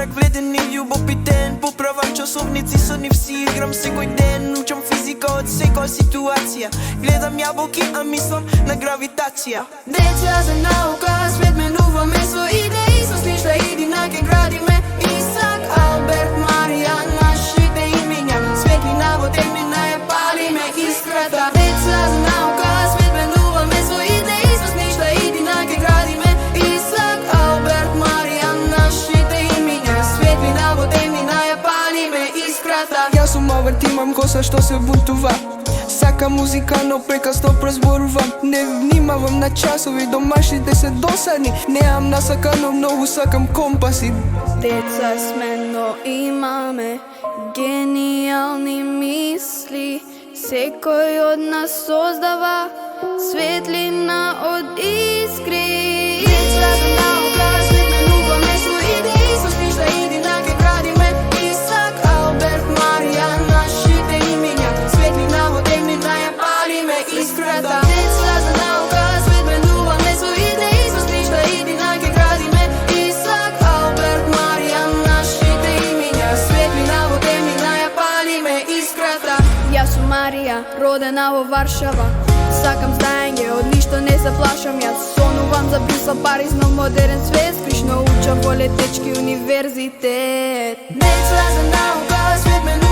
как вледен и любопитен. Поправам часовници, съдни си играм всекой ден. Учам физика от всека ситуация. Гледам ябълки, а мислам на гравитация. Деца за наука, свет менуваме свои идеи. С неща единаки градиме. Исак, Алберт, Мария, нашите имена. Светлина во темнина я палиме искрата. Деца за наука, свет менуваме свои идеи. С неща единаки градиме. Исак, Алберт, Мария, нашите имена. Светлина во темнина я палиме искрата. Јас сум Алберт, имам коса што се бунтува. Сакам музика, но прекасно прозборувам. Не внимавам на часови, домашните се досадни. Неам насака, но многу сакам компаси. Деца сме, но имаме гениални мисли. Секој од нас создава светлина од искри. Деца за наука, свет менуваме свои идеи. Со ништа единаки градиме. Исак, Алберт, Марија, нашите имена. Светлина во темнина ја палиме искрата. Деца за наука, свет менуваме свои идеи. Со ништа единаки градиме. Исак, Алберт, Марија, нашите имена. Светлина во темнина ја палиме искрата. Јас сум Марија, родена во Варшава. Сакам знаење, од ништо не се плашам. Јас сонувам за Брюсел, Париз, но модерен свет. Спишно учам во Летечки универзитет. Деца за наука, свет менуваме